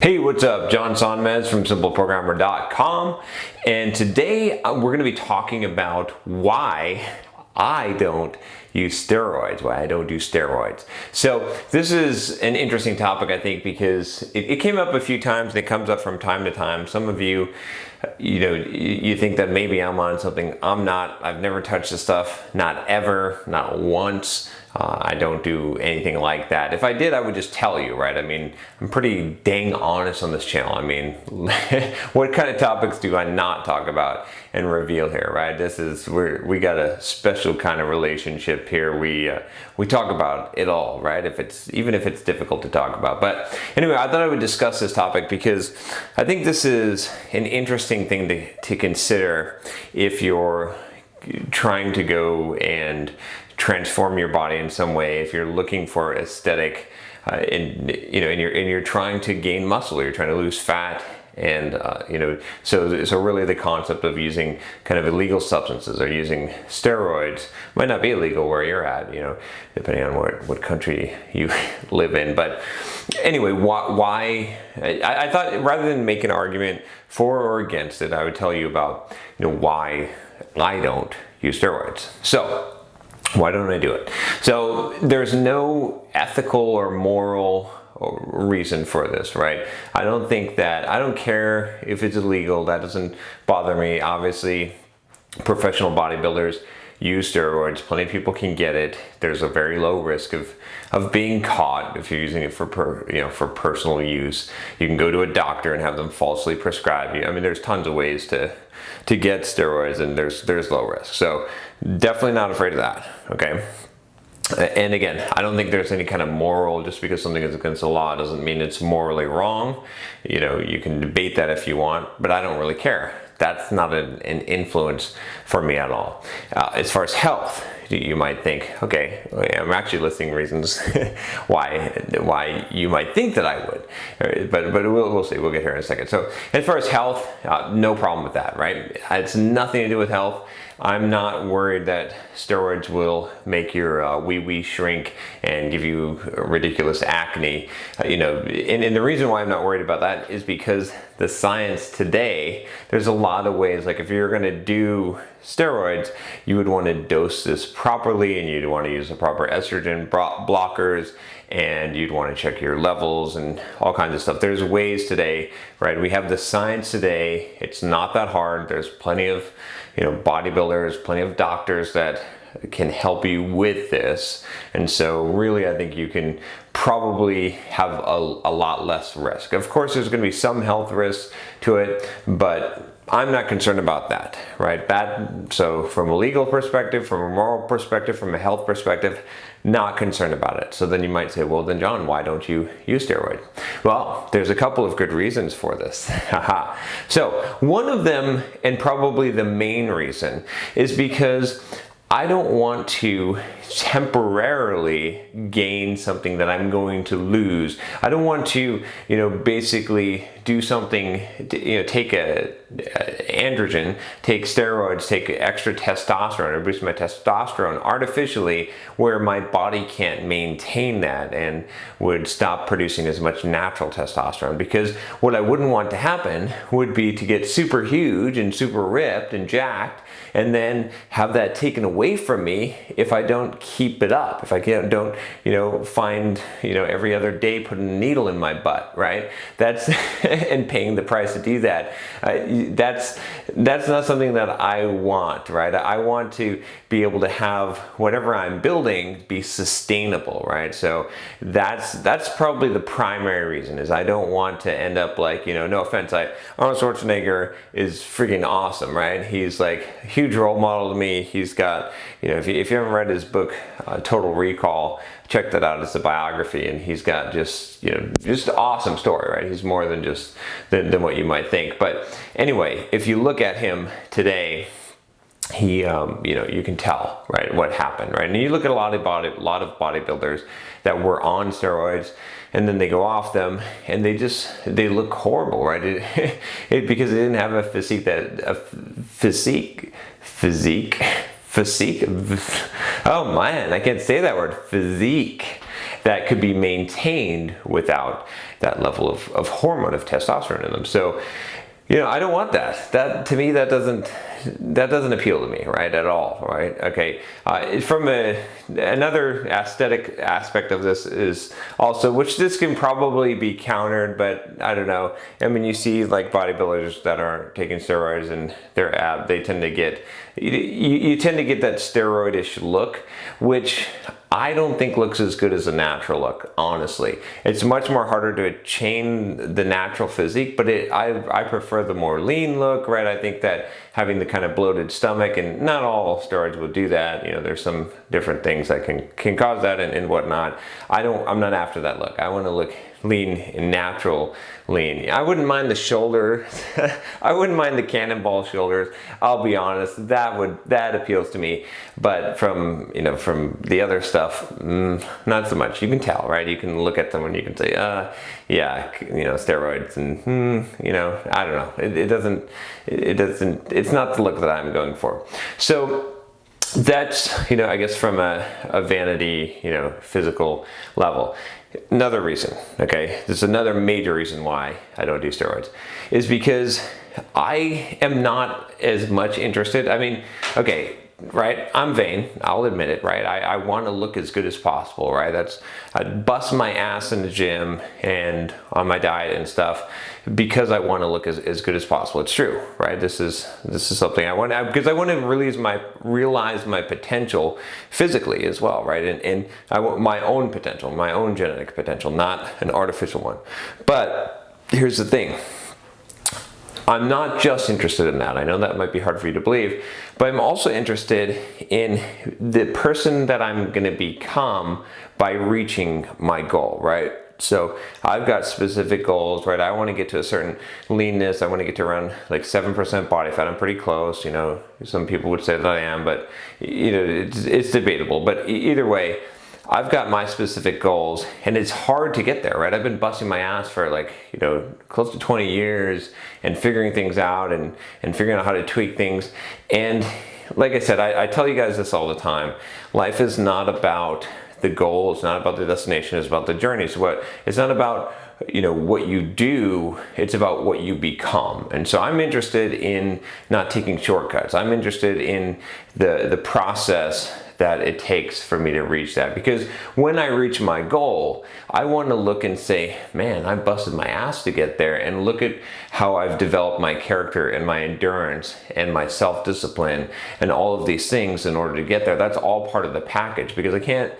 Hey, what's up? John Sonmez from simpleprogrammer.com, and today we're going to be talking about why I don't use steroids, why I don't do steroids. So this is an interesting topic, I think, because it came up a few times and it comes up from time to time. Some of you, you think that maybe I'm on something. I'm not. I've never touched this stuff, not ever, not once. I don't do anything like that. If I did, I would just tell you, right? I mean, I'm pretty dang honest on this channel. I mean, what kind of topics do I not talk about and reveal here, right? We got a special kind of relationship here. We talk about it all, right? Even if it's difficult to talk about. But anyway, I thought I would discuss this topic because I think this is an interesting thing to consider if you're trying to go and transform your body in some way, if you're looking for aesthetic and you're trying to gain muscle, or you're trying to lose fat, and so really the concept of using kind of illegal substances or using steroids might not be illegal where you're at, depending on what country you live in. But anyway, why I thought rather than make an argument for or against it, I would tell you about why I don't use steroids. So why don't I do it? So there's no ethical or moral reason for this, right? I don't care if it's illegal. That doesn't bother me. Obviously, professional bodybuilders use steroids. Plenty of people can get it. There's a very low risk of being caught if you're using it for personal use. You can go to a doctor and have them falsely prescribe you. I mean, there's tons of ways to get steroids, and there's low risk. So definitely not afraid of that, okay? And again, I don't think there's any kind of moral. Just because something is against the law doesn't mean it's morally wrong. You can debate that if you want, but I don't really care. That's not an influence for me at all. As far as health, you might think, okay, I'm actually listing reasons why you might think that I would, but we'll see. We'll get here in a second. So as far as health, no problem with that, right? It's nothing to do with health. I'm not worried that steroids will make your wee shrink and give you ridiculous acne. And the reason why I'm not worried about that is because the science today, there's a lot of ways. Like if you're going to do steroids, you would want to dose this properly, and you'd want to use the proper estrogen blockers, and you'd want to check your levels and all kinds of stuff. There's ways today, right? We have the science today. It's not that hard. There's plenty of bodybuilders, plenty of doctors that can help you with this. And so really, I think you can probably have a lot less risk. Of course, there's going to be some health risks to it, but I'm not concerned about that, right? So from a legal perspective, from a moral perspective, from a health perspective, not concerned about it. So then you might say, well, then John, why don't you use steroids? Well, there's a couple of good reasons for this. So one of them, and probably the main reason, is because I don't want to temporarily gain something that I'm going to lose. I don't want to, basically do something, take androgen, take steroids, take extra testosterone, or boost my testosterone artificially, where my body can't maintain that and would stop producing as much natural testosterone. Because what I wouldn't want to happen would be to get super huge and super ripped and jacked, and then have that taken away from me if I don't keep it up, if I don't find every other day putting a needle in my butt, right? That's and paying the price to do that. That's not something that I want, right? I want to be able to have whatever I'm building be sustainable, right? So that's probably the primary reason, is I don't want to end up like, no offense, Arnold Schwarzenegger is freaking awesome, right? He's like a huge role model to me. He's got, if you haven't read his book, Total Recall, check that out. It's a biography, and he's got just an awesome story, right? He's more than just than what you might think. But anyway, if you look at him today, he you can tell, right, what happened, right? And you look at a lot of bodybuilders that were on steroids, and then they go off them, and they look horrible, right? Because they didn't have a physique. Oh man, I can't say that word. Physique. that could be maintained without that level of hormone, of testosterone in them. So, I don't want that. That, to me, that doesn't appeal to me, right, at all, right? Okay. From another aesthetic aspect of this is also, which this can probably be countered, but I don't know. I mean, you see like bodybuilders that aren't taking steroids and they tend to get, you tend to get that steroidish look, which I don't think looks as good as a natural look, honestly. It's much more harder to attain the natural physique, but I prefer the more lean look, right? I think that having the kind of bloated stomach, and not all steroids will do that. There's some different things that can cause that and whatnot. I'm not after that look. I want to look lean and natural lean. I wouldn't mind the shoulder. I wouldn't mind the cannonball shoulders. I'll be honest, that appeals to me. But from the other stuff, not so much. You can tell, right? You can look at someone, you can say, yeah, steroids, and I don't know. It's not the look that I'm going for. So that's, I guess from a vanity, physical level. Another reason, okay, this is another major reason why I don't do steroids, is because I am not as much interested. I mean, okay, right, I'm vain, I'll admit it, right? I want to look as good as possible, right? I bust my ass in the gym and on my diet and stuff because I want to look as good as possible. It's true, right? This is something I want, because I want to realize my potential physically as well, right? And I want my own potential, my own genetic potential, not an artificial one. But here's the thing. I'm not just interested in that. I know that might be hard for you to believe, but I'm also interested in the person that I'm going to become by reaching my goal, right? So I've got specific goals, right? I want to get to a certain leanness. I want to get to around like 7% body fat. I'm pretty close. Some people would say that I am, but it's debatable. But either way, I've got my specific goals, and it's hard to get there, right? I've been busting my ass for close to 20 years and figuring things out and figuring out how to tweak things. And like I said, I tell you guys this all the time. Life is not about the goal. It's not about the destination. It's about the journey. So it's not about what you do, it's about what you become. And so I'm interested in not taking shortcuts. I'm interested in the process that it takes for me to reach that. Because when I reach my goal, I want to look and say, man, I busted my ass to get there, and look at how I've developed my character and my endurance and my self-discipline and all of these things in order to get there. That's all part of the package, because I can't,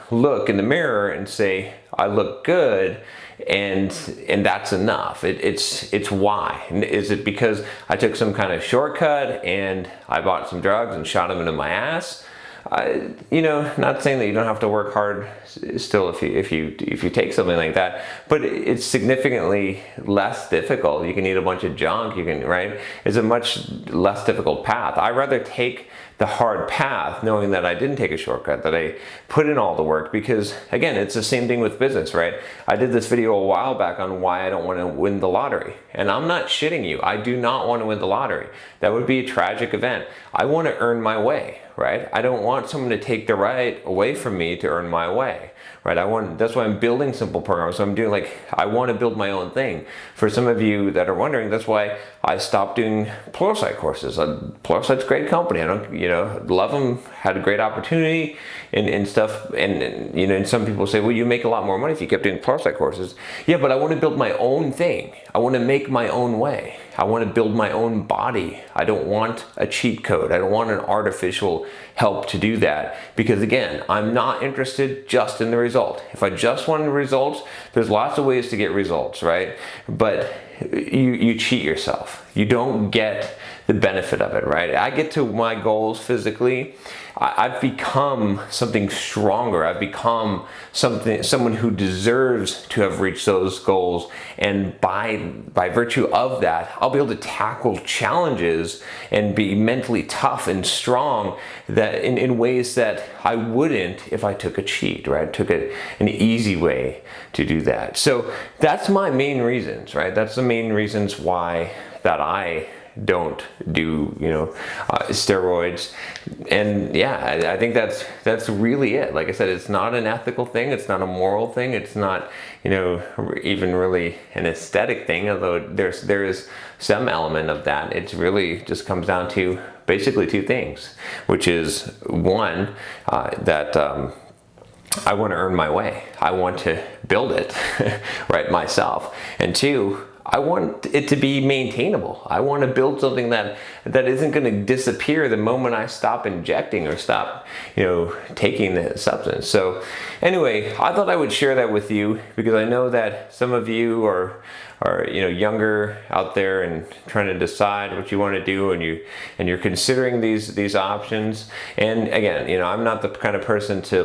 look in the mirror and say, I look good, and that's enough. It's why. Is it because I took some kind of shortcut and I bought some drugs and shot them into my ass? Not saying that you don't have to work hard still if you take something like that, but it's significantly less difficult. You can eat a bunch of junk, right? It's a much less difficult path. I'd rather take the hard path knowing that I didn't take a shortcut, that I put in all the work, because again, it's the same thing with business, right? I did this video a while back on why I don't want to win the lottery, and I'm not shitting you. I do not want to win the lottery. That would be a tragic event. I want to earn my way, right? I don't want someone to take the right away from me to earn my way, right? That's why I'm building simple programs. So I'm doing I want to build my own thing. For some of you that are wondering, that's why I stopped doing Pluralsight courses. Pluralsight's a great company. I don't, love them, had a great opportunity and stuff. And some people say, well, you make a lot more money if you kept doing Pluralsight courses. Yeah, but I want to build my own thing. I want to make my own way. I want to build my own body. I don't want a cheat code. I don't want an artificial help to do that, because again, I'm not interested just in the result. If I just wanted results, there's lots of ways to get results, right? But you cheat yourself. You don't get the benefit of it, right? I get to my goals physically. I've become something stronger. I've become someone who deserves to have reached those goals. And by virtue of that, I'll be able to tackle challenges and be mentally tough and strong that in ways that I wouldn't if I took a cheat, right? Took an easy way to do that. So that's my main reasons, right? That's the main reasons why that I don't do, steroids. And yeah, I think that's really it. Like I said, it's not an ethical thing. It's not a moral thing. It's not, even really an aesthetic thing, although there is some element of that. It really just comes down to basically two things, which is one, that I want to earn my way. I want to build it right myself. And two, I want it to be maintainable. I want to build something that isn't going to disappear the moment I stop injecting or stop, taking the substance. So anyway, I thought I would share that with you because I know that some of you are younger out there and trying to decide what you want to do, and you're considering these options. And again, I'm not the kind of person to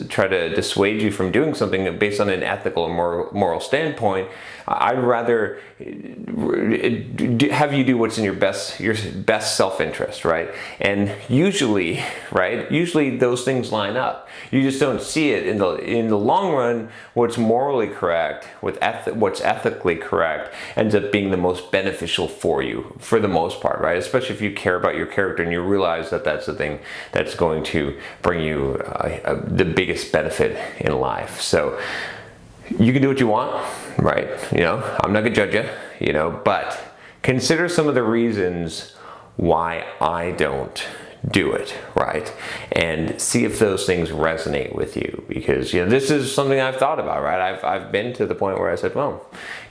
try to dissuade you from doing something based on an ethical and moral standpoint. I'd rather have you do what's in your best self-interest, right? And usually those things line up. You just don't see it in the long run. What's morally correct, what's ethically correct, ends up being the most beneficial for you, for the most part, right? Especially if you care about your character and you realize that that's the thing that's going to bring you the biggest benefit in life. So you can do what you want, right? I'm not gonna judge you, but consider some of the reasons why I don't do it, right? And see if those things resonate with you, because this is something I've thought about, right? I've been to the point where I said, well,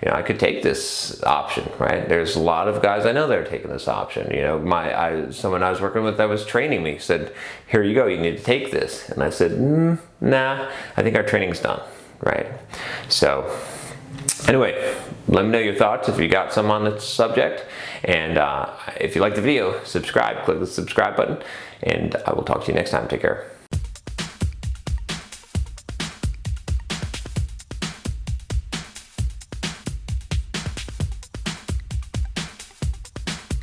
I could take this option, right? There's a lot of guys I know that are taking this option. Someone I was working with that was training me said, here you go, you need to take this. And I said, nah, I think our training's done, right? So anyway, let me know your thoughts if you got some on this subject. And if you like the video, subscribe, click the subscribe button, and I will talk to you next time. Take care.